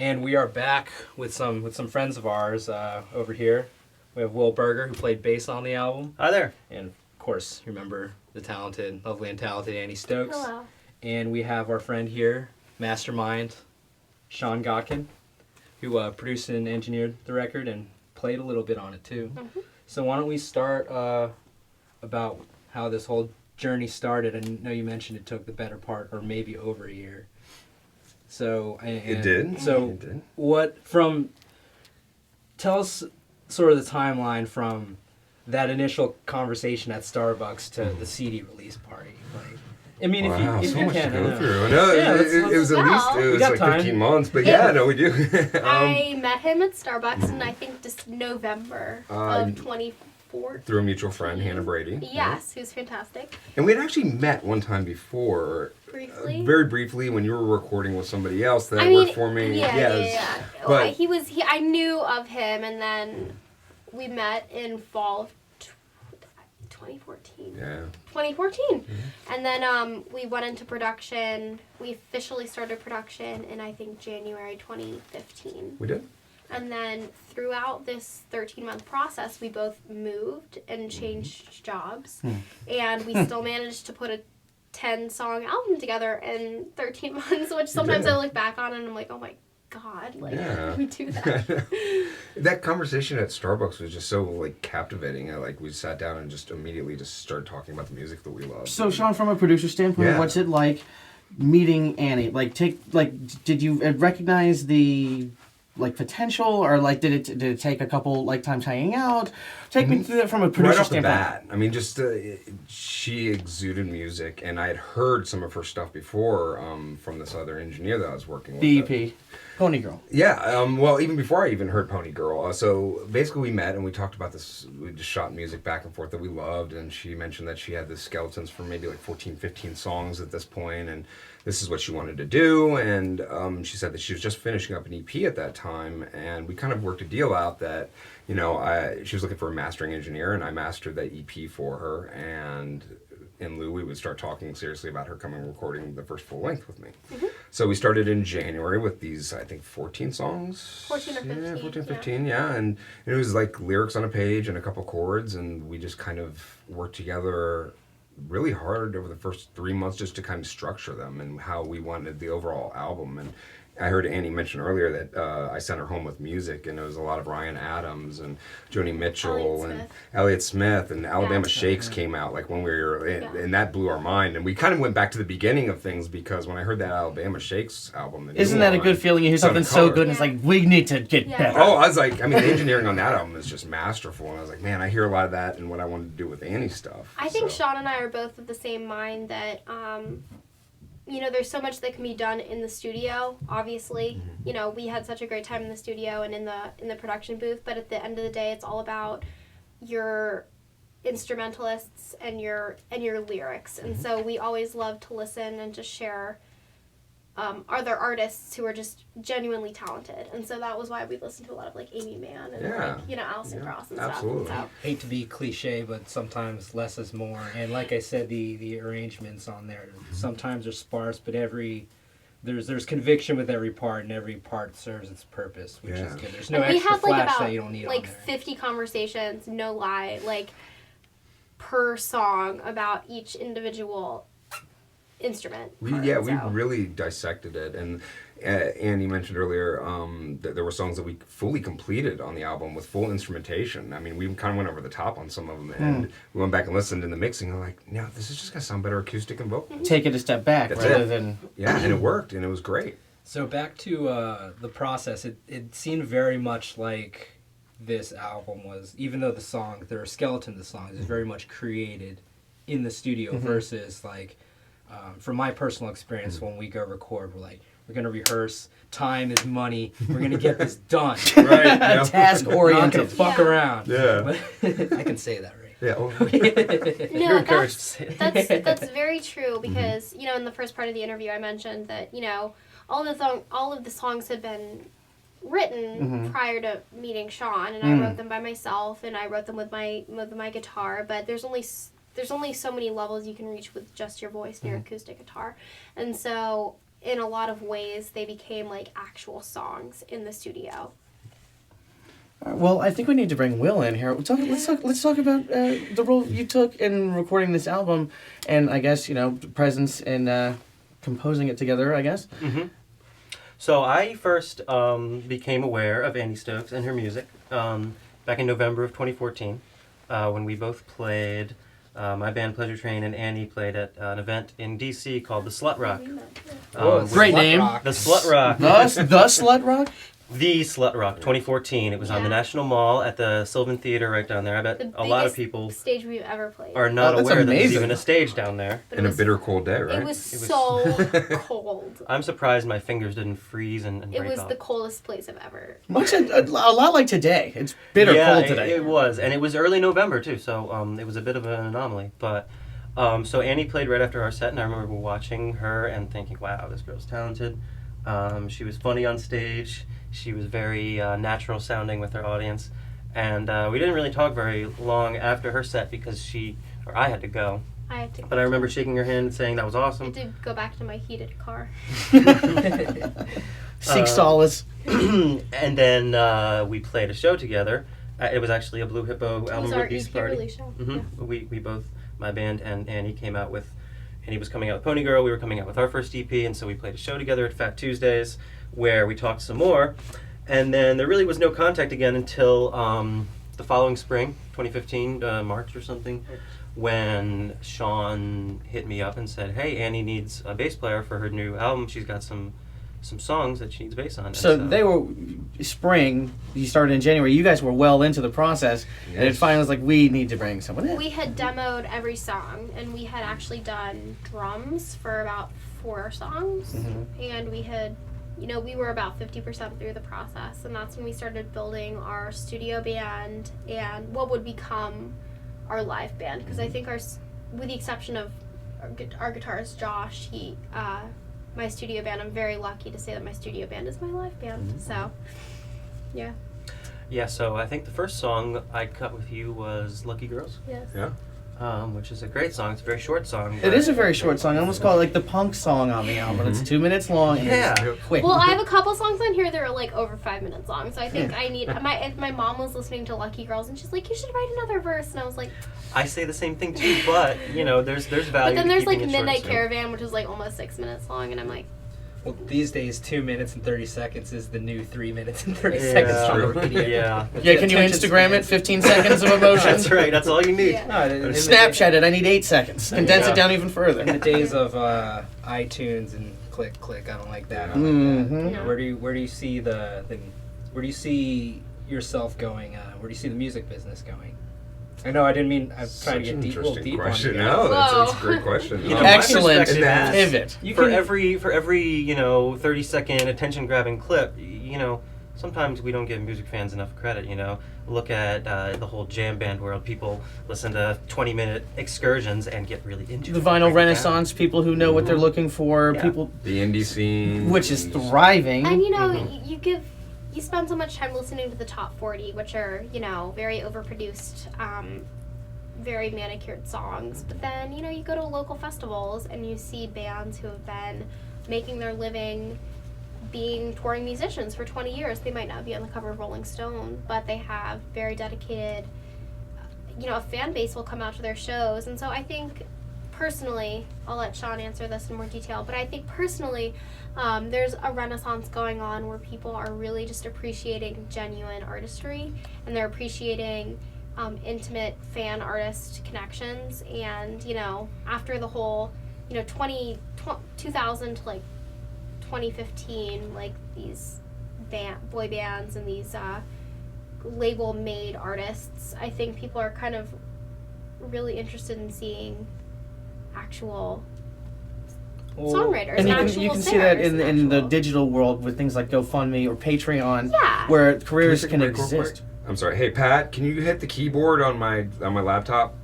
And we are back with some friends of ours over here. We have Will Berger, who played bass on the album. Hi there. And of course, you remember the lovely and talented Annie Stokes. Hello. And we have our friend here, Mastermind, Sean Godkin, who produced and engineered the record and played a little bit on it too. Mm-hmm. So why don't we start about how this whole journey started? I know you mentioned it took the better part, or maybe over a year. So It did. So It did. tell us sort of the timeline from that initial conversation at Starbucks to the CD release party. Like, I mean, Wow, if so you much can, to I go know. through. No, Yeah, it was at least We got like time. 15 months, but yeah, no, we do. I met him at Starbucks in I think just November of 2014. Through a mutual friend, Hannah Brady. Yes, who's fantastic. And we had actually met one time before. Briefly. Very briefly when you were recording with somebody else that I mean, worked for me. Yeah. But I knew of him, and then we met in fall of 2014. yeah. 2014. And then we went into production. We officially started production in, I think, January 2015. We did. And then throughout this 13-month process, we both moved and changed jobs. And we still managed to put a 10-song album together in 13 months, which sometimes did. I look back on and I'm like, oh my God, like, Yeah. how did we do that? That conversation at Starbucks was just so like captivating. We sat down and just immediately just started talking about the music that we love. So, Sean, from a producer standpoint, Yeah. what's it like meeting Annie? Did you recognize the potential, or did it take a couple times hanging out? Take me through that from a producer Right off the E standpoint. bat, I mean, just she exuded music, and I had heard some of her stuff before from this other engineer that I was working with. The EP, Pony Girl. Yeah, well, even before I even heard Pony Girl. So basically we met and we talked about this. We just shot music back and forth that we loved, and she mentioned that she had the skeletons for maybe like 14, 15 songs at this point, and this is what she wanted to do. And she said that she was just finishing up an EP at that time, and we kind of worked a deal out that, she was looking for a mastering engineer, and I mastered that EP for her, and in lieu, we would start talking seriously about her coming and recording the first full length with me. So we started in January with these, I think, 14 songs. 14 or 15. Yeah, 14, 15, yeah. And it was like lyrics on a page and a couple chords, and we just kind of worked together really hard over the first 3 months just to kind of structure them and how we wanted the overall album. And I heard Annie mention earlier that I sent her home with music, and it was a lot of Ryan Adams and Joni Mitchell and Elliott Smith, and Alabama Shakes came out like when we were in, and that blew our mind. And we kind of went back to the beginning of things, because when I heard that Alabama Shakes album, the Isn't new that a one, good feeling? You hear Sun something so Color. good, and it's like, we need to get better. Oh, I was like, I mean, the engineering on that album is just masterful, and I was like, man, I hear a lot of that and what I wanted to do with Annie's stuff. I think so. Sean and I are both of the same mind that, there's so much that can be done in the studio, obviously. We had such a great time in the studio and in the production booth, but at the end of the day, it's all about your instrumentalists and your lyrics. And so we always love to listen and just share other artists who are just genuinely talented. And so that was why we listened to a lot of Amy Mann and Alison Krauss and absolutely. stuff. Hate to be cliche, but sometimes less is more. And like I said, the arrangements on there sometimes are sparse, but there's conviction with every part, and every part serves its purpose, which is good. There's no And we extra had flash about that you don't need on there. 50 conversations, no lie, per song about each individual instrument. We really dissected it, and Annie mentioned earlier that there were songs that we fully completed on the album with full instrumentation. I mean, we kind of went over the top on some of them, and we went back and listened in the mixing, and we're like, no, this is just gonna sound better acoustic and vocal. Take it a step back That's rather it. than... Yeah, and it worked, and it was great. So back to the process, it seemed very much like this album was, even though the skeleton of the songs is very much created in the studio versus from my personal experience, when we go record, we're going to rehearse. Time is money. We're going to get this done. Right. Task We're not oriented. going to fuck around. Yeah. But I can say that right. Yeah. Well, No, encouraged to say it. that's very true, because in the first part of the interview I mentioned that all of the songs had been written prior to meeting Sean, and I wrote them by myself, and I wrote them with my guitar. But there's only so many levels you can reach with just your voice and your acoustic guitar, and so in a lot of ways, they became like actual songs in the studio. Well, I think we need to bring Will in here. Let's talk about the role you took in recording this album, and I guess presence in composing it together. I guess. Mm-hmm. So I first became aware of Annie Stokes and her music back in November of 2014 when we both played. My band Pleasure Train and Annie played at an event in DC called the Slut Rock. Great name. The Slut Rock. The Slut Rock. The Slut Rock 2014. It was on the National Mall at the Sylvan Theater right down there. I bet a lot of people stage we've ever played. are not that's aware that there's amazing. even a stage down there. But In a bitter cold day, right? It was so cold. I'm surprised my fingers didn't freeze and It break was off. the coldest place I've ever. Much a lot like today. It's bitter cold today. It was, and it was early November too, so it was a bit of an anomaly. But so Annie played right after our set, and I remember watching her and thinking, "Wow, this girl's talented." She was funny on stage. She was very natural sounding with her audience, and we didn't really talk very long after her set because I had to go. I had to. But I remember shaking her hand and saying that was I awesome. had to go back to my heated car. Seek solace. And then we played a show together. It was actually a Blue Hippo It album was our release EP party. release show. hmm Yeah. We both, my band and Annie, came out with. Annie was coming out with Pony Girl. We were coming out with our first EP, and so we played a show together at Fat Tuesdays, where we talked some more. And then there really was no contact again until the following spring, 2015, March or something, when Sean hit me up and said, "Hey, Annie needs a bass player for her new album. She's got some songs that she needs bass on." And So they were spring. You started in January. You guys were well into the process, and it Yes. finally was like, we need to bring someone in. We had demoed every song, and we had actually done drums for about 4 songs, and we had, we were about 50% through the process, and that's when we started building our studio band and what would become our live band. Because I think with the exception of our guitarist Josh, my studio band, I'm very lucky to say that my studio band is my live band. So, yeah. Yeah, so I think the first song I cut with you was Lucky Girls, Yes. Yeah. which is a great song. It's a very short song. It is a very short song. I almost call it like the punk song on the album. It's 2 minutes long. And Yeah. it's quick. Well, I have a couple songs on here that are like over 5 minutes long, so I think I need if my mom was listening to Lucky Girls and she's like, "You should write another verse," and I was like, I say the same thing too, but there's value. but then to there's like keeping it short and Midnight sweet. Caravan, which is like almost 6 minutes long, and I'm like, Well, these days, 2 minutes and 30 seconds is the new 3 minutes and 30 Yeah. seconds on the True. video. Yeah. yeah, can you Attention Instagram it? spans. 15 seconds of emotion. That's right. That's all you need. Yeah. No, in the Snapchat it. I need 8 seconds. Condense Yeah. it down even further. In the days of iTunes and click, I don't like that. I like Mhm. that. No. Where do you see where do you see yourself going? Where do you see the music business going? I know I didn't mean. I'm Such trying to an get a little interesting deep question. on you. No, that's Whoa. a great question. You know, my Excellent perspective is- pivot. You for can- every 30-second attention grabbing clip, sometimes we don't give music fans enough credit. Look at the whole jam band world. People listen to 20-minute excursions and get really into The it. vinyl Break it renaissance, people who know what they're looking for, Yeah. people, The indie scene. which is and- thriving. and you spend so much time listening to the top 40, which are very overproduced, very manicured songs. But then you go to local festivals and you see bands who have been making their living being touring musicians for 20 years. They might not be on the cover of Rolling Stone, but they have very dedicated, a fan base will come out to their shows. And so I think personally, I'll let Sean answer this in more detail, but I think personally, there's a renaissance going on where people are really just appreciating genuine artistry, and they're appreciating intimate fan artist connections. And after the whole 2000 to like 2015, like these boy bands and these label made artists, I think people are kind of really interested in seeing actual songwriters And and, you actual can see that singers in and the actual- digital world with things like GoFundMe or Patreon, Yeah. where careers take a can break real quick? exist. I'm sorry. Hey Pat, can you hit the keyboard on my laptop?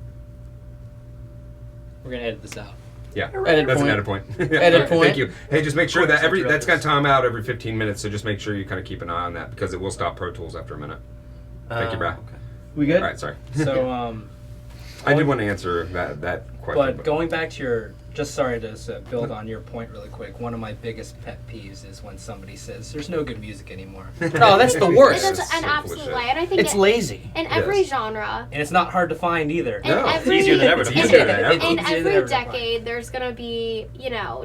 We're gonna edit this out. Yeah, Edit that's point. an edit point. Edit point. Thank you. Hey, just make sure Quick that interrupt that's got this. time out every 15 minutes. So just make sure you kind of keep an eye on that because it will stop Pro Tools after a minute. Thank you, Brad. Okay. We good? All right, sorry. So I did want to answer that question. But going back to your, just sorry to build on your point really quick. One of my biggest pet peeves is when somebody says, "There's no good music anymore," Oh, that's the It worst. is It's an so absolute full of lie, shit. and I think It's lazy. in every Yes. genre, and it's not hard to find either. in No. every, Easier than ever to in- find. Easier than ever. in Easier than every ever to find. decade, there's gonna be,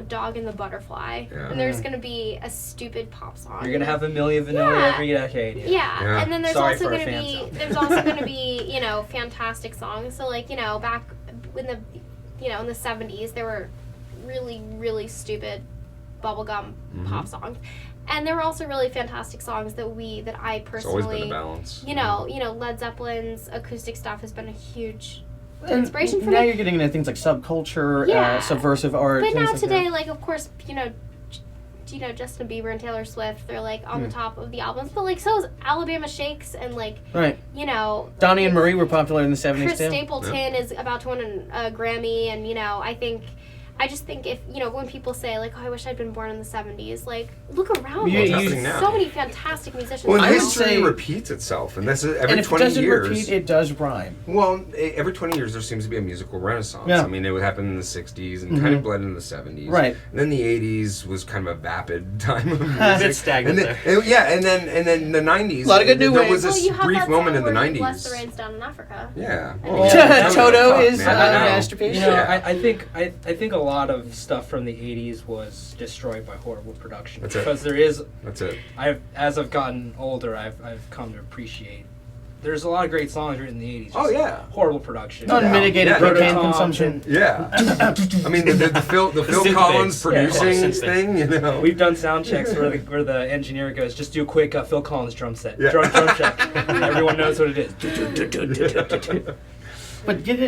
Dog and the Butterfly, Yeah. and there's gonna be a stupid pop song. You're gonna have a Milli Vanilli Yeah. every decade. Yeah, Yeah. and then there's Sorry also for our gonna fans be out there. there's also gonna be fantastic songs. So back in the in the 70s there were really really stupid bubblegum Mhm. pop songs, and there were also really fantastic songs that I It's always been a personally balance. Led Zeppelin's acoustic stuff has been a huge And inspiration for now me. you're getting into things like subculture, Yeah. subversive art. But things now like today, that. like of course, Justin Bieber and Taylor Swift, they're like on the top of the albums, but like so is Alabama Shakes and like Right. Donnie Donnie and Marie were popular in the 70s Chris too. Stapleton is about to win a Grammy, and I just think if when people say like, "Oh, I wish I'd been born in the '70s," like look around, You- there's you- happening now. so many fantastic musicians. Well, now. I would history say- repeats itself, and that's every and if 20 it doesn't years. repeat, it does rhyme. Well, every 20 years there seems to be a musical renaissance. Yeah. I mean, it would happen in the 60s and kind of bled into the 70s. Right. And then the 80s was kind of a vapid time of music. A bit stagnant and then, and then the 90s. A lot of good new there wave. was Well, this you have brief that moment in song the where 90s. you bless the rains down in Africa. Yeah. Yeah. Toto Fuck, is man, a I know. masterpiece. You know, Yeah. I think a lot of stuff from the '80s was destroyed by horrible production. That's it. Because there is, That's it. as I've gotten older, I've come to appreciate. There's a lot of great songs written in the '80s. Oh, just yeah. Horrible production. Unmitigated Yeah. cocaine Prototype consumption. Yeah. I mean, the Phil synth Collins bass. Yeah, producing synth bass. thing, We've done sound checks where the engineer goes, just do a quick Phil Collins drum set, Yeah. drum check, and everyone knows what it is. But to get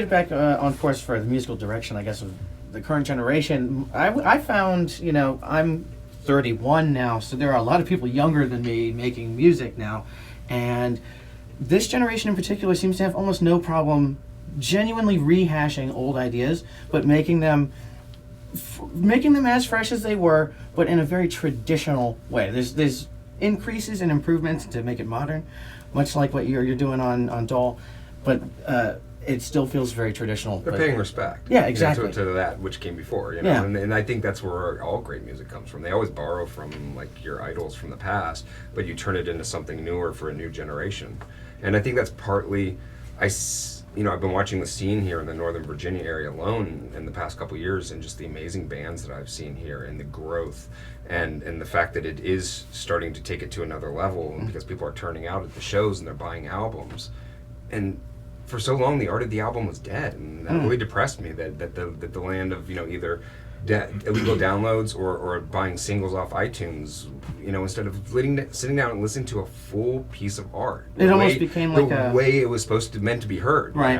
it back on course for the musical direction, I guess, of the current generation, I found, I'm 31 now, so there are a lot of people younger than me making music now, and this generation in particular seems to have almost no problem genuinely rehashing old ideas, but making them as fresh as they were, but in a very traditional way. There's increases and improvements to make it modern, much like what you're doing on Doll, but it still feels very traditional. They're but- paying respect. Yeah, exactly. To that which came before, Yeah. and I think that's where all great music comes from. They always borrow from like your idols from the past, but you turn it into something newer for a new generation. And I think that's partly, I've been watching the scene here in the Northern Virginia area alone in the past couple years, and just the amazing bands that I've seen here, and the growth, and the fact that it is starting to take it to another level, because people are turning out at the shows and they're buying albums, and for so long the art of the album was dead, and that really depressed me that the land of either illegal downloads or buying singles off iTunes, instead of sitting down and listening to a full piece of art. It The almost way- became like the a- way it was meant to be heard. Right.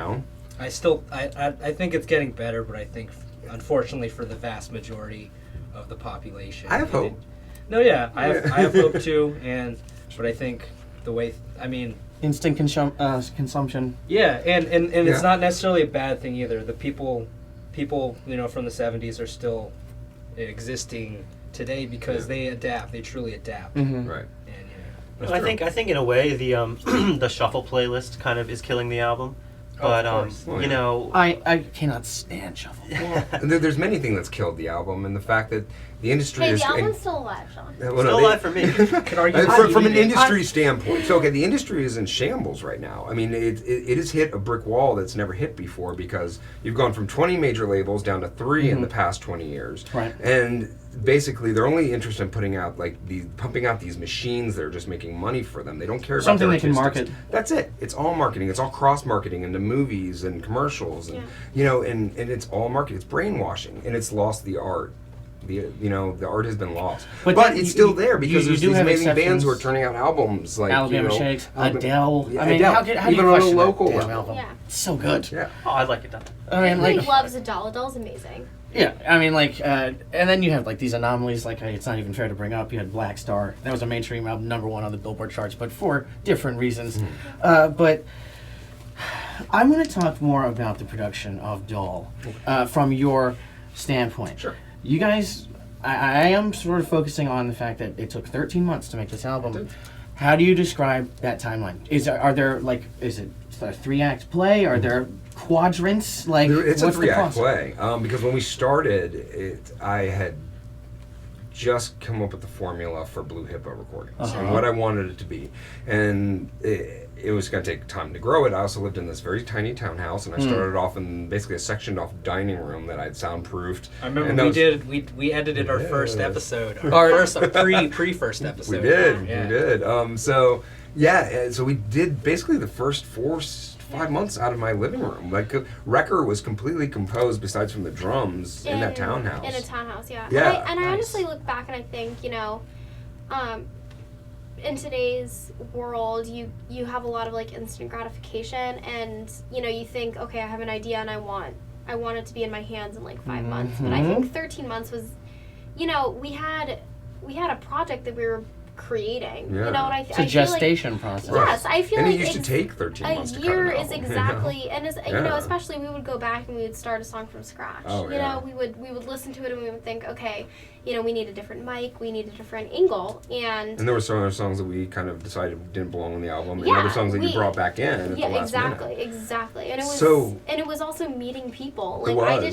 I think it's getting better, but I think, unfortunately, for the vast majority of the population, I have hope. I have hope too, but I think the way, Instant consumption. yeah, and Yeah. it's not necessarily a bad thing either. The people from the '70s are still existing today because Yeah. they adapt. They truly adapt. Mm-hmm. Right. And, That's I true. think in a way the the shuffle playlist kind of is killing the album, but course. Oh, yeah. I cannot stand shuffle. And there's many things that's killed the album, and the fact that the industry Hey, is the album's still alive, Sean. Well, no, still they- alive for me. Could argue From an TV. industry standpoint, so okay, the industry is in shambles right now. I mean, it has hit a brick wall that's never hit before, because you've gone from 20 major labels down to 3 in the past 20 years, Right. and basically they're only interested in pumping out these machines that are just making money for them. They don't care about Something their they can artistics. market. That's it. It's all marketing. It's all cross marketing into movies and commercials, and and it's all marketing. It's brainwashing, and it's lost the art. The art has been lost, But but then it's you- still there because you there's do these have amazing bands exceptions. who are turning out albums like Alabama Shakes, Alabama- Adele. Yeah, I mean, Adele. how do you Even on a question local that damn level. album? Yeah. It's so good. Yeah. Oh, I like it done. I mean, Everybody like, loves Adele. Adele's amazing. yeah, I mean, like, and then you have like these anomalies. Like, it's not even fair to bring up. You had Black Star. That was a mainstream album, #1 on the Billboard charts, but for different reasons. But I want to talk more about the production of Doll from your standpoint. Sure. You guys, I am sort of focusing on the fact that it took 13 months to make this album. How do you describe that timeline? Is it a 3-act play? Are there quadrants? Like, It's a what's the 3-act process? play. Because when we started, I had just come up with the formula for Blue Hippo recordings and what I wanted it to be. And it was going to take time to grow it. I also lived in this very tiny townhouse, and I started off in basically a sectioned off dining room that I'd soundproofed. I remember we edited our first episode, Our- first pre-first episode. We did, Yeah. we did. So we did basically the first 5 months out of my living room. Like, Wrecker was completely composed, besides from the drums, in that townhouse. In a townhouse, yeah. Yeah. And I Nice. honestly look back and I think, in today's world, you have a lot of like instant gratification, and you think, okay, I have an idea and I want it to be in my hands in like 5 months. But I think 13 months was, we had a project that we were creating. Yeah. And I It's a feel like, gestation process. yes, I feel And like it used to take 13 months a to cut year an is album, exactly, and as Yeah. especially we would go back and we would start a song from scratch. Oh, yeah. We would listen to it and we would think, okay, we need a different mic, we need a different angle, and And there were some other songs that we kind of decided didn't belong on the album, and Yeah, other songs that you we- brought back in at the yeah, last exactly, minute. exactly, and it was also meeting people. It Like was.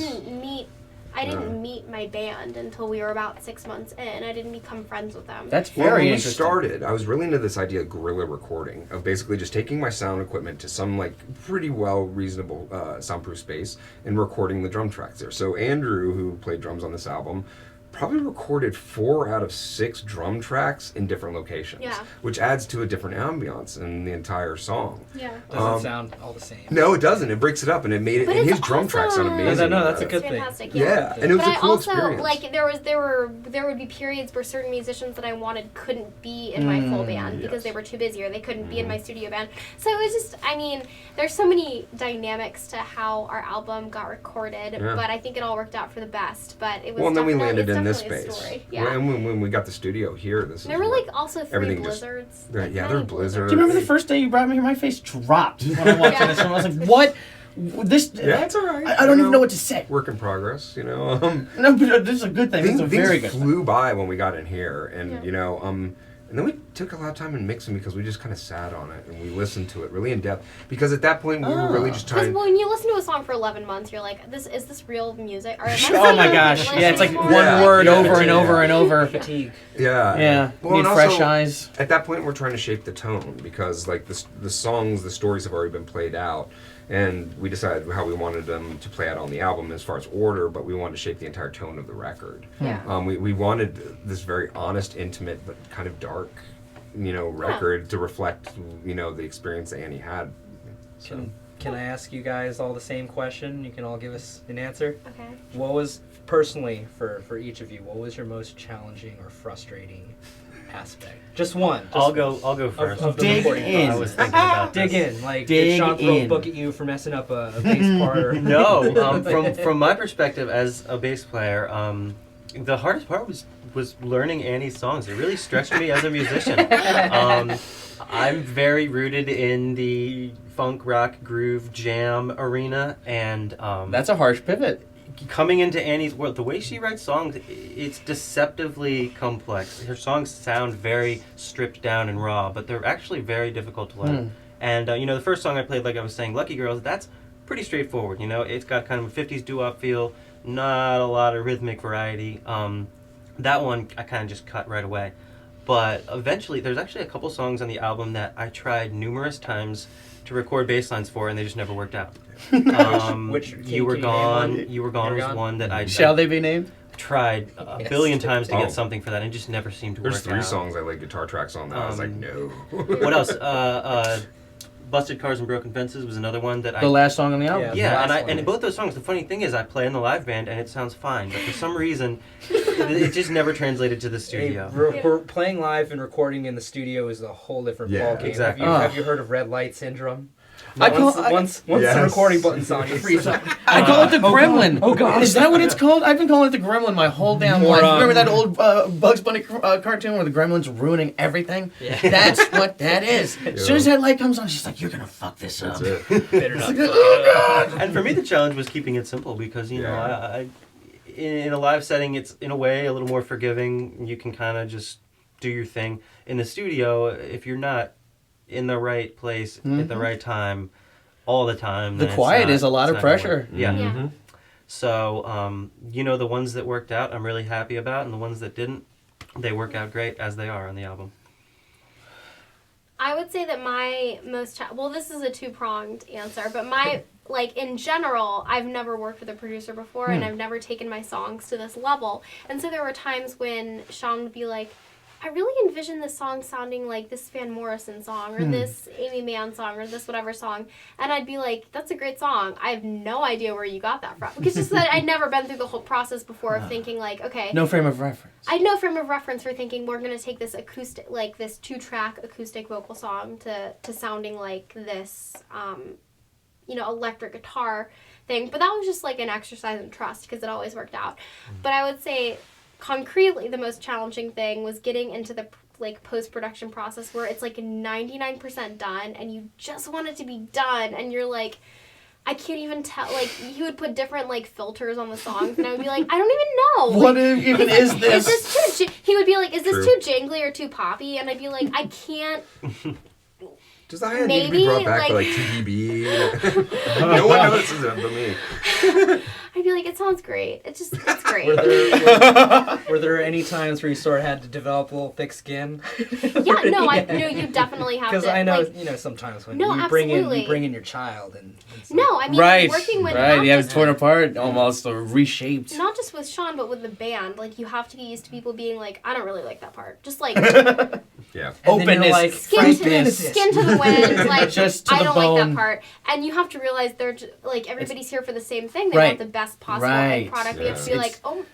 I didn't meet my band until we were about 6 months in. I didn't become friends with them. That's Well, very when we interesting. started, I was really into this idea of guerrilla recording, of basically just taking my sound equipment to some like pretty well reasonable soundproof space and recording the drum tracks there. So Andrew, who played drums on this album, probably recorded 4 out of 6 drum tracks in different locations, Yeah. which adds to a different ambiance in the entire song. Yeah. Doesn't sound all the same. No, it doesn't. It breaks it up, and it made it. But And it's his drum tracks sound awesome. amazing. No, that's a Uh, good It's thing. fantastic. Yeah, and it was But a cool I also experience. like there would be periods where certain musicians that I wanted couldn't be in my full band because yes. they were too busy or they couldn't be in my studio band. So it was just, there's so many dynamics to how our album got recorded, Yeah. but I think it all worked out for the best. But it was Well, and then we definitely- landed it's in this definitely a space. story. Yeah. And when we got the studio here, this There is were where like also 3 everything just- blizzards. Right, like, yeah, many there were blizzards. Do you remember the first day you brought me here? My face dropped when I walked in this room. I was like, what? This? Yeah, it's all right. I don't even know what to say. Work in progress, No, but this is a good thing. This is a very good things thing. flew by when we got in here, and Yeah. and then we took a lot of time in mixing because we just kind of sat on it and we listened to it really in depth. Because at that point we were really just Because trying. when you listen to a song for 11 months, you're like, is this real music? Or am I Oh my singing gosh! English Yeah, it's like anymore? one Yeah. word Yeah. over and over and over. Fatigue. Yeah. Yeah, Well, need and fresh also, eyes. At that point, we're trying to shape the tone because like the songs, the stories have already been played out. And we decided how we wanted them to play out on the album as far as order, but we wanted to shape the entire tone of the record. Yeah. We wanted this very honest, intimate, but kind of dark, record to reflect, the experience that Annie had. So. Can I ask you guys all the same question? You can all give us an answer. Okay. What was personally for each of you? What was your most challenging or frustrating aspect? Just one. Just I'll go first. of the Dig recording in. I was thinking about Dig this. in. Like, Dig did Sean throw a in. book at you for messing up a bass part? Or No, from my perspective as a bass player, the hardest part was learning Annie's songs. It really stretched me as a musician. I'm very rooted in the funk, rock, groove, jam arena, and That's a harsh pivot. coming into Annie's world, the way she writes songs, it's deceptively complex. Her songs sound very stripped down and raw, but they're actually very difficult to learn. And the first song I played, like I was saying, Lucky Girls, that's pretty straightforward. It's got kind of a 50s doo-wop feel, not a lot of rhythmic variety. That one I kind of just cut right away. But eventually, there's actually a couple songs on the album that I tried numerous times to record bass lines for, and they just never worked out. Which You Were can you name Gone. one? You Were Gone You Were was Gone? one that I Shall they be named? tried a Yes. billion times to Oh. get something for that, and it just never seemed to There's work 3 out. songs I like guitar tracks on that. I was like, no. What else? Busted Cars and Broken Fences was another one that The last song on the album. Yeah. Yeah, the and last one. and both those songs, the funny thing is I play in the live band and it sounds fine, but for some reason it just never translated to the studio. We're playing live and recording in the studio is a whole different Yeah, ballgame. exactly. Have you heard of red light syndrome? I call- Once Yes. the recording button's on, you freeze up. I call it the Gremlin. Oh, God. Is that what it's called? I've been calling it the Gremlin my whole damn life. Moron. Remember that old Bugs Bunny cartoon where the Gremlin's ruining everything? Yeah. That's what that is. As soon as that light comes on, she's like, "You're gonna fuck this up." That's it. Better not. And for me the challenge was keeping it simple because Yeah. in a live setting it's in a way a little more forgiving. You can kind of just do your thing. In the studio, if you're not in the right place at the right time, all the time. The then quiet is a lot it's of not gonna pressure. work. Yeah. Yeah. Mm-hmm. So, the ones that worked out, I'm really happy about, and the ones that didn't, they work out great as they are on the album. I would say that my most well, this is a two-pronged answer, but my like in general, I've never worked with a producer before, and I've never taken my songs to this level, and so there were times when Sean would be like, I really envision this song sounding like this Van Morrison song, or this Amy Mann song, or this whatever song, and I'd be like, that's a great song. I have no idea where you got that from, because just that I'd never been through the whole process before of thinking like, okay, No frame of reference. I had no frame of reference for thinking we're gonna take this acoustic, like this 2-track acoustic vocal song to sounding like this, electric guitar thing. But that was just like an exercise in trust because it always worked out. But I would say, concretely, the most challenging thing was getting into the like post-production process where it's like 99% done and you just want it to be done, and you're like, I can't even tell. Like, he would put different like filters on the songs, and I would be like, I don't even know. What Like, even is this? is this too? He would be like, is this True. too jangly or too poppy? And I'd be like, I can't. Does the hi-hat need to Maybe, be brought back to like- like TDB? No one notices it but me. I'd be like, it sounds great. It's great. Were there any times where you sort of had to develop a little thick skin? Yeah, no, you definitely have to. Because I know, like, sometimes when No, you bring absolutely. in your child and stuff. no, I mean, Right. working with Right. not You have it just torn apart, almost or reshaped. not just with Sean, but with the band. Like, you have to get used to people being like, I don't really like that part. Just like Yeah. And then you're Openness, like, skin frankness. to the wind. Like, Just to I the don't like bone. that part. And you have to realize like everybody's here for the same thing. They Right. want the best possible Right. end product. We have to be Yeah. like, oh,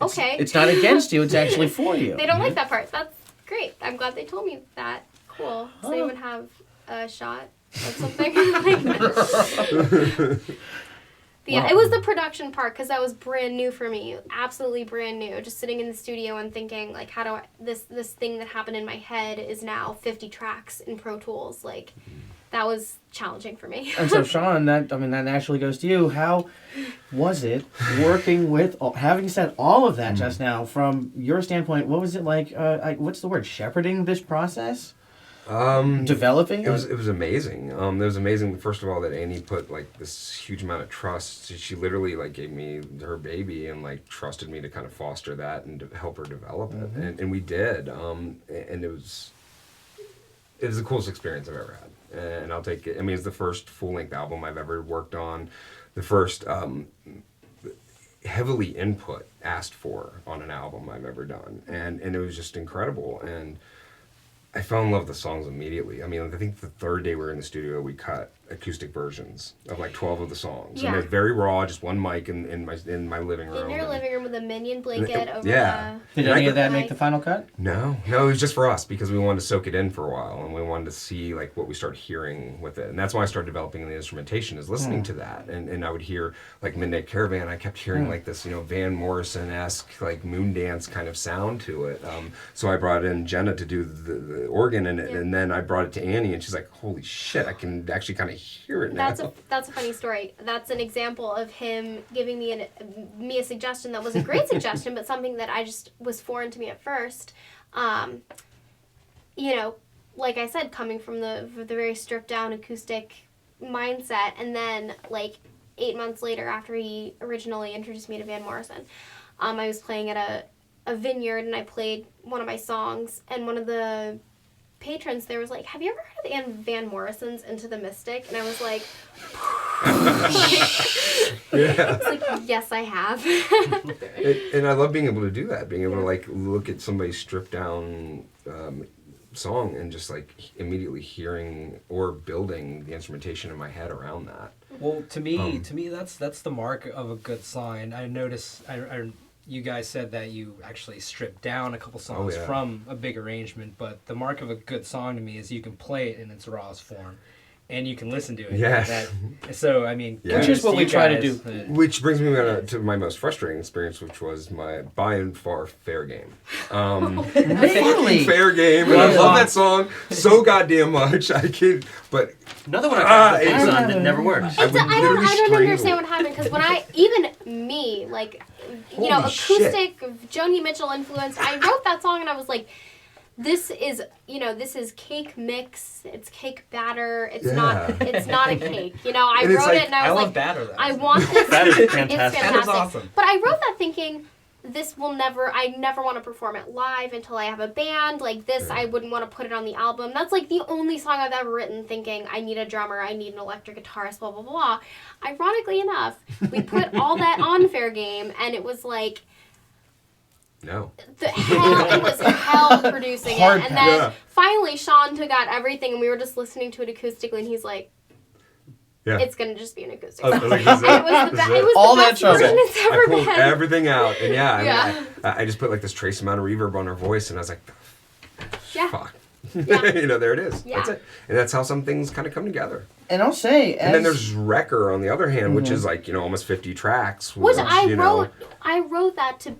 okay. It's not against you. It's actually for you. They don't like that part. That's great. I'm glad they told me that. Cool. Does anyone have a shot of something like that? Yeah, it was the production part because that was brand new for me. Absolutely brand new. Just sitting in the studio and thinking like, how do I this thing that happened in my head is now 50 tracks in Pro Tools. Like, that was challenging for me. And so, Sean, that naturally goes to you. How was it working with, having said all of that just now, from your standpoint, what was it like, what's the word, shepherding this process? Developing It was amazing. It was amazing. First of all, that Annie put like this huge amount of trust. She literally like gave me her baby and like trusted me to kind of foster that and to help her develop it, and we did. And it was the coolest experience I've ever had. And I'll take it. I mean, it's the first full length album I've ever worked on. The first heavily input asked for on an album I've ever done, and it was just incredible. And I fell in love with the songs immediately. I mean, I think the third day we were in the studio, we cut acoustic versions of like 12 of the songs. Yeah. And it was very raw, just one mic in my living room. In your living room with a minion blanket over Yeah. Did And I any of could- that make the final cut? No, it was just for us because we wanted to soak it in for a while and we wanted to see like what we started hearing with it. And that's why I started developing the instrumentation, is listening to that. And I would hear like Midnight Caravan, I kept hearing like this, Van Morrison-esque like moon dance kind of sound to it. So I brought in Jenna to do the organ and then I brought it to Annie and she's like, holy shit, I can actually kind of hear it now. That's a funny story. That's an example of him giving me a suggestion that was a great suggestion, but something that I just was foreign to me at first. Like I said, coming from the very stripped down acoustic mindset, and then like 8 months later, after he originally introduced me to Van Morrison, I was playing at a vineyard and I played one of my songs, and one of the patrons there was like, have you ever heard of Van Morrison's Into the Mystic? And I was like, Yeah. it's like, yes, I have. And I love being able to do that, being able to like look at somebody's stripped down song and just like immediately hearing or building the instrumentation in my head around that. Well, to me, that's the mark of a good song. I noticed, you guys said that you actually stripped down a couple songs yeah. from a big arrangement, but the mark of a good song to me is you can play it in its rawest form, and you can listen to it. Yes. So, I mean, Yeah. Which is what we try to do. Which brings me to my most frustrating experience, which was my by and far Fair Game. Really? Fair Game, and I love that song so goddamn much. I kid, but Another one I tried to it's- focus on that never worked. I don't literally strangle understand it. what happened, because when even me, like, Holy acoustic, Joni Mitchell influenced, I wrote that song and I was like, this is, this is cake mix. It's cake batter. It's Yeah. not a cake. I And it's wrote like- it and I I was love like, batter though. I want this. That is It's fantastic. fantastic. That is awesome. But I wrote that thinking, I never want to perform it live until I have a band. Like this, Yeah. I wouldn't want to put it on the album. That's like the only song I've ever written thinking, I need a drummer, I need an electric guitarist, blah, blah, blah. Ironically enough, we put all that on Fair Game, and it was like, No. it was hell producing Hard it. And pass. then Yeah. finally Sean took out everything, and we were just listening to it acoustically, and he's like, Yeah. it's going to just be an acoustic. I was like, this is And it was it. the, This be- is it was All the that best trouble. version it's ever I pulled been. everything out, and Yeah. I just put like this trace amount of reverb on her voice, and I was like, Yeah. fuck. Yeah. There it is. Yeah. That's it. And that's how some things kind of come together. And I'll say, And then there's Wrecker on the other hand, which is like, almost 50 tracks. Which I you know, wrote that to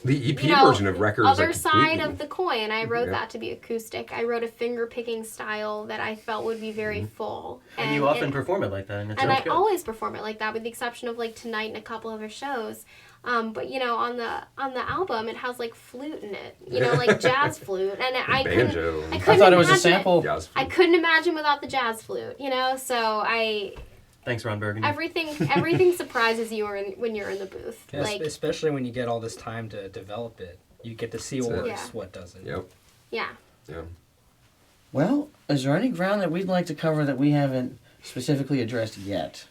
the EP you know, version of Wrecker is other like side completely- of the coin. I wrote Yeah. that to be acoustic. I wrote a finger picking style that I felt would be very Mm-hmm. full. And you often perform it like that, and it and sounds I good. always perform it like that, with the exception of like tonight and a couple other shows. But on the album, it has like flute in it, like jazz flute, and I banjo. couldn't. I I couldn't thought it was a imagine sample. Jazz I flute. couldn't imagine without the jazz flute, So Thanks, Ron Burgundy. everything surprises you when you're in the booth. Yes, Like, especially when you get all this time to develop it. You get to see what That's it. works, Yeah. what doesn't. Yep. yeah. Yeah. Well, is there any ground that we'd like to cover that we haven't specifically addressed yet,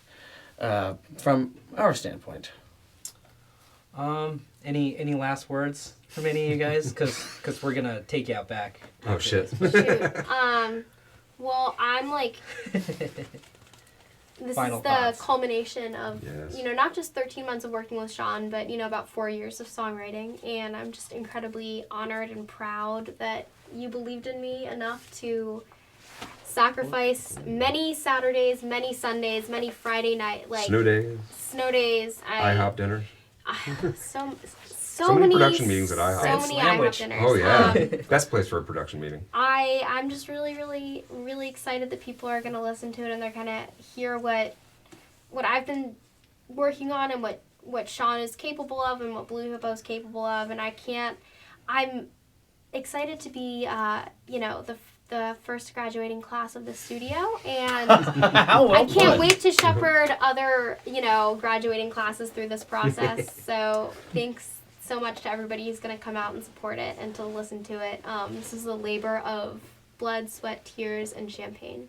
from our standpoint? Any last words from any of you guys? Because we're gonna take you out back. Oh after shit. this. Shoot. Well, I'm like, this Final is the thoughts. culmination of, Yes. not just 13 months of working with Sean, but, about 4 years of songwriting. And I'm just incredibly honored and proud that you believed in me enough to sacrifice many Saturdays, many Sundays, many Friday night, like Snow days, snow days. IHOP dinners. So many production meetings at IHOP. So And many Sandwich. IHOP dinners. Oh yeah, Um, best place for a production meeting. I'm just really, really, really excited that people are gonna listen to it and they're gonna hear what I've been working on and what Sean is capable of and what Blue Hippo is capable of. And I'm excited to be the first graduating class of the studio, and I can't wait to shepherd other graduating classes through this process. So thanks so much to everybody who's going to come out and support it and to listen to it. This is a labor of blood, sweat, tears, and champagne.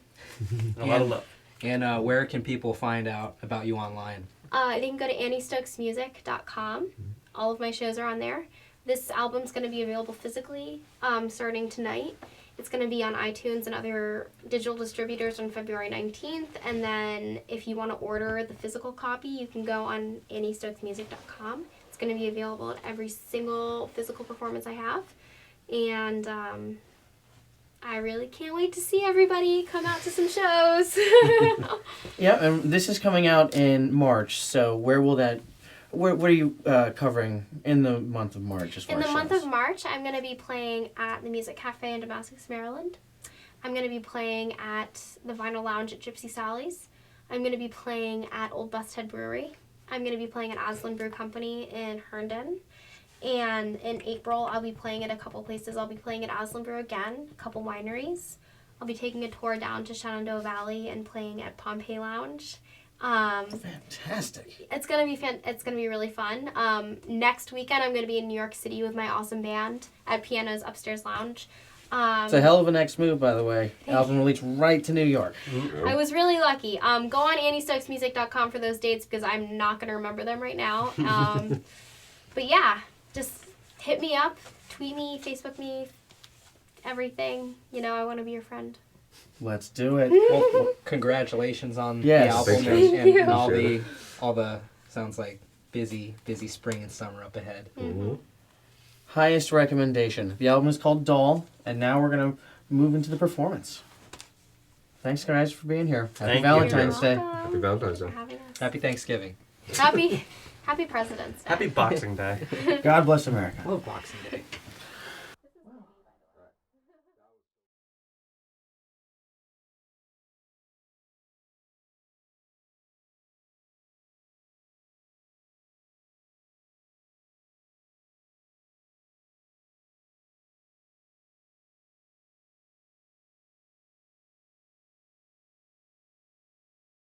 A lot of love. And where can people find out about you online? They can go to AnnieStokesMusic.com. All of my shows are on there. This album's going to be available physically starting tonight. It's going to be on iTunes and other digital distributors on February 19th. And then if you want to order the physical copy, you can go on AnnieStokesMusic.com. It's going to be available at every single physical performance I have. And I really can't wait to see everybody come out to some shows. Yeah, and this is coming out in March. So where will that? What are you covering in the month of March? As far In the as month shows? of March, I'm going to be playing at the Music Cafe in Damascus, Maryland. I'm going to be playing at the Vinyl Lounge at Gypsy Sally's. I'm going to be playing at Old Busthead Brewery. I'm going to be playing at Aslan Brew Company in Herndon. And in April, I'll be playing at a couple places. I'll be playing at Aslan Brew again, a couple wineries. I'll be taking a tour down to Shenandoah Valley and playing at Pompeii Lounge. Fantastic. It's gonna be really fun. Next weekend I'm gonna be in New York City with my awesome band at Piano's Upstairs Lounge. It's a hell of a next move, by the way. Album released right to New York. I was really lucky. Go on AnnieStokesMusic.com for those dates because I'm not gonna remember them right now. But yeah, just hit me up, tweet me, Facebook me, everything. I want to be your friend. Let's do it. Well, congratulations on Yes. the album Thanks, Thank you. and all Appreciate the sounds like busy spring and summer up ahead. Highest recommendation. The album is called Doll, and now we're going to move into the performance. Thanks, guys, for being here. Happy Thank you. Valentine's Day. Welcome. Happy Valentine's Day. For having us. Happy Thanksgiving. Happy President's Day. Happy Boxing Day. God bless America. I love Boxing Day.